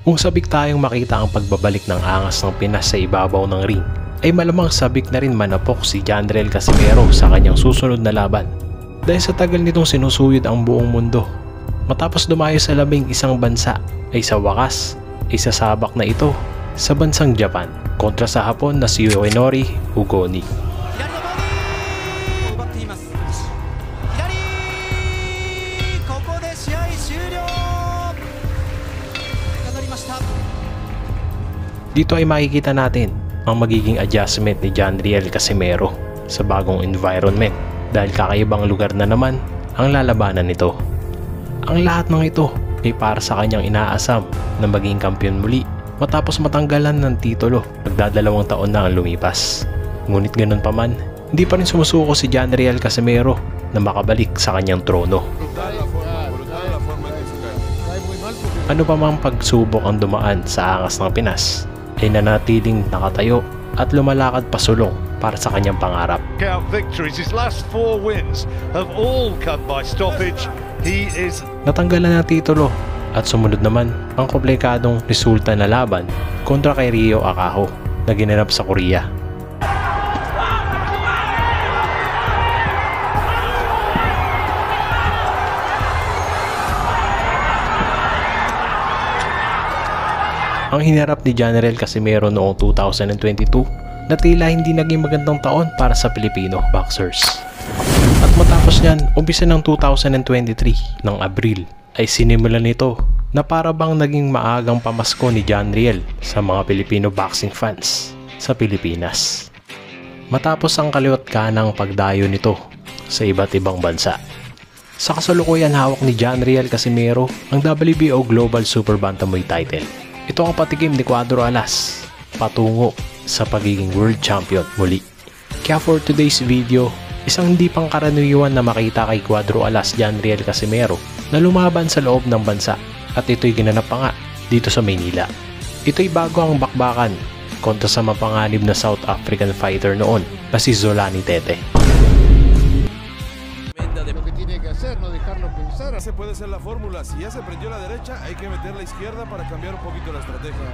Kung sabik tayong makita ang pagbabalik ng angas ng Pinas sa ibabaw ng ring, ay malamang sabik na rin manapok si Jandriel Casimero sa kanyang susunod na laban. Dahil sa tagal nitong sinusuyod ang buong mundo, matapos dumayo sa 11 bansa, ay sa wakas, ay sasabak na ito sa bansang Japan kontra sa Hapon na si Yoshinori Ugoni. Dito ay makikita natin ang magiging adjustment ni Jandriel Casimero sa bagong environment dahil kakaibang lugar na naman ang lalabanan nito. Ang lahat ng ito ay para sa kanyang inaasam na maging kampiyon muli matapos matanggalan ng titulo nagdadalawang taon na ang lumipas. Ngunit ganun pa man, hindi pa rin sumusuko si Jandriel Casimero na makabalik sa kanyang trono. Ano pa mang pagsubok ang dumaan sa angas ng Pinas, ay nanatiling nakatayo at lumalakad pasulong para sa kanyang pangarap. Natanggalan ng titulo at sumunod naman ang komplikadong resulta na laban kontra kay Ryo Akaho na ginanap sa Korea. Ang hinarap ni Jandriel Casimero noong 2022 na tila hindi naging magandang taon para sa Pilipino boxers. At matapos niyan, umpisa ng 2023 ng Abril ay sinimulan nito na para bang naging maagang pamasko ni Jandriel sa mga Pilipino boxing fans sa Pilipinas. Matapos ang kaliwat kanang pagdayo nito sa iba't ibang bansa. Sa kasalukuyan hawak ni Jandriel Casimero ang WBO Global Super Bantamweight title. Ito ang patikim ni Cuadro Alas patungo sa pagiging world champion muli. Kaya for today's video, isang hindi pangkaraniwan na makita kay Cuadro Alas Jandriel Casimero na lumaban sa loob ng bansa at ito'y ginanap pa nga dito sa Maynila. Ito'y bago ang bakbakan kontra sa mapanganib na South African fighter noon na si Zolani Tete. No dejarlo pensar. Se puede ser la fórmula. Si ya se prendió la derecha, hay que meter la izquierda para cambiar un poquito la estrategia.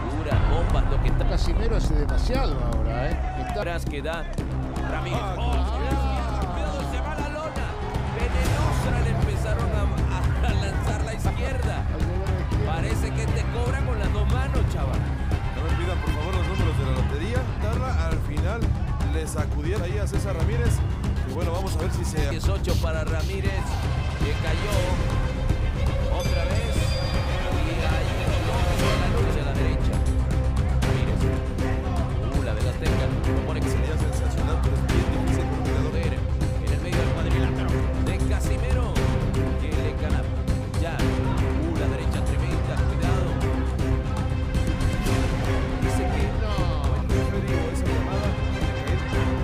Pura bomba, lo que está. Casimero hace demasiado ahora, Atrás que da Ramírez. Cuidado, se va la lona. Venenosa le empezaron a lanzar la izquierda. Parece que te cobra con las dos manos, chaval. No me pidan por favor los números de la lotería. Darla al final le sacudiera ahí a César Ramírez. Y bueno, vamos a ver si se... 18 para Ramírez, que cayó otra vez. Y hay la lucha a la derecha. Ramírez. La de la Azteca. Pone que sería sensacional, pero es bien difícil porque el poder en el medio del cuadrilátero de Casimero. Que le gana ya. La derecha tremenda, cuidado. Dice que no. Esa llamada.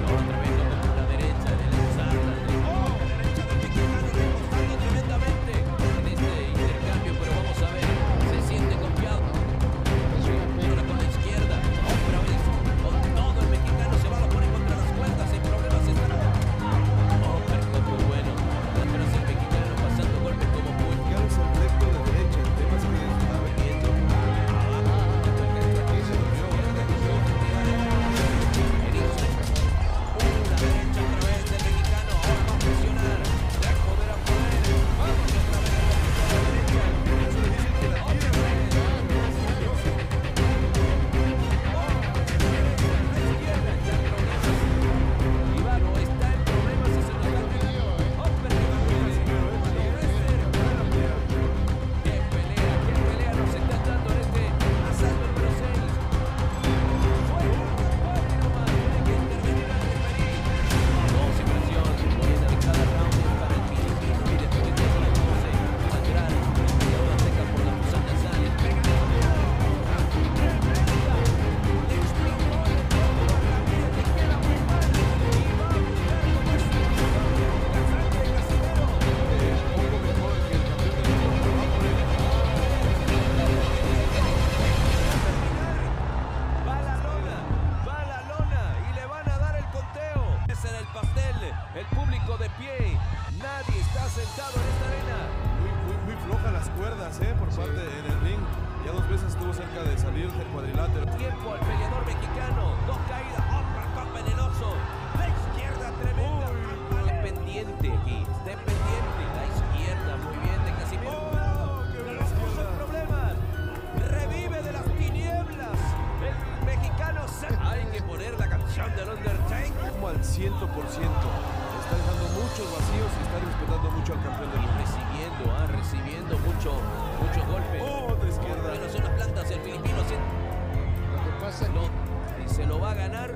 No, tremendo con la derecha. Se Nadie está sentado en esta arena. Muy flojas las cuerdas, por parte en el ring. Ya 2 veces estuvo cerca de salir del cuadrilátero. Tiempo al peleador mexicano. 2 caídas. Uppercut venenoso. La izquierda tremenda. Pendiente aquí. Esté pendiente. La izquierda. Muy bien de Casimiro. Los puso en problemas. Revive de las tinieblas. El mexicano hay que poner la canción del Undertaker. Como al 100%. Está dejando muchos vacíos y está respetando mucho al campeón del mundo. Recibiendo muchos golpes. De izquierda. Pero son las plantas, el filipino Lo que pasa es que y se lo va a ganar.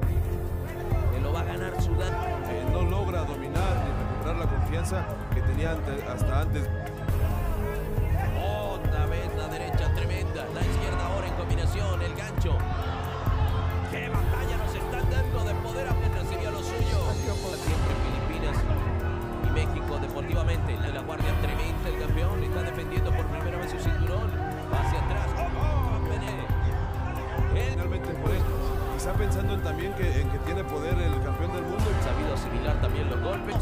Se lo va a ganar sudando. No logra dominar ni recuperar la confianza que tenía hasta antes. Otra vez la derecha tremenda. La izquierda ahora en combinación. El gancho. ¡Qué batalla nos están dando de poder! Recibió lo suyo. Siempre Filipinas y México deportivamente. La guardia tremenda. El campeón está defendiendo por primera vez su cinturón. Va hacia atrás. Finalmente por él. Quizá pensando también en que tiene poder el campeón del mundo. Sabido asimilar también los golpes.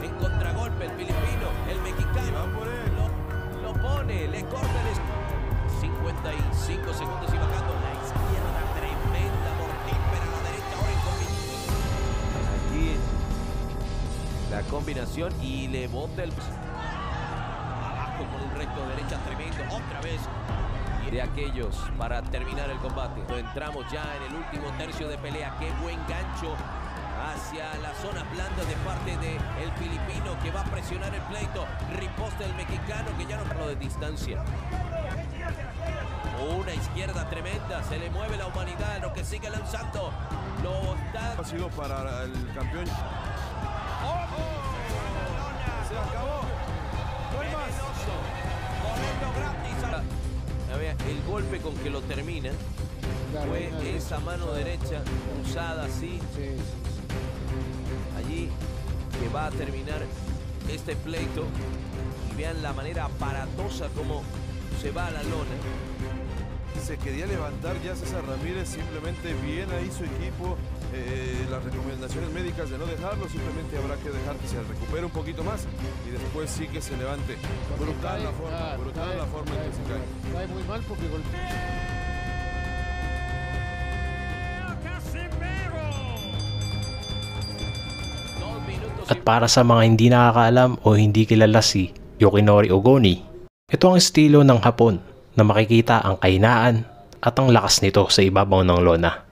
En contragolpe el filipino. El mexicano. Va por él. Lo pone. Le corta el 55 segundos y bajando. La izquierda tremenda. Mortífera. La derecha ahora en combinación. Aquí la combinación y le bota el abajo con un recto de derecha tremendo. Otra vez. De aquellos para terminar el combate. Entramos ya en el último tercio de pelea. Qué buen gancho hacia la zona blanda de parte del filipino que va a presionar el pleito. Riposte el mexicano que ya no paró de distancia. Una izquierda tremenda. Se le mueve la humanidad. Lo que sigue lanzando. Lo está... Ha sido para el campeón. Se acabó. No hay más. Corriendo gratis. El golpe con que lo termina fue esa mano derecha usada así allí que va a terminar este pleito. Y vean la manera aparatosa como se va a la lona. Se quería levantar ya César Ramírez, simplemente bien ahí su equipo. Las recomendaciones médicas de no dejarlo, simplemente habrá que dejar que se recupere un poquito más y después sí que se levante. Brutal la forma en que se cae. Cae muy mal porque golpea. At para sa mga hindi nakakaalam o hindi kilala si Yoshinori Ogoni, ito ang estilo ng Hapon na makikita ang kahinaan at ang lakas nito sa ibabaw ng lona.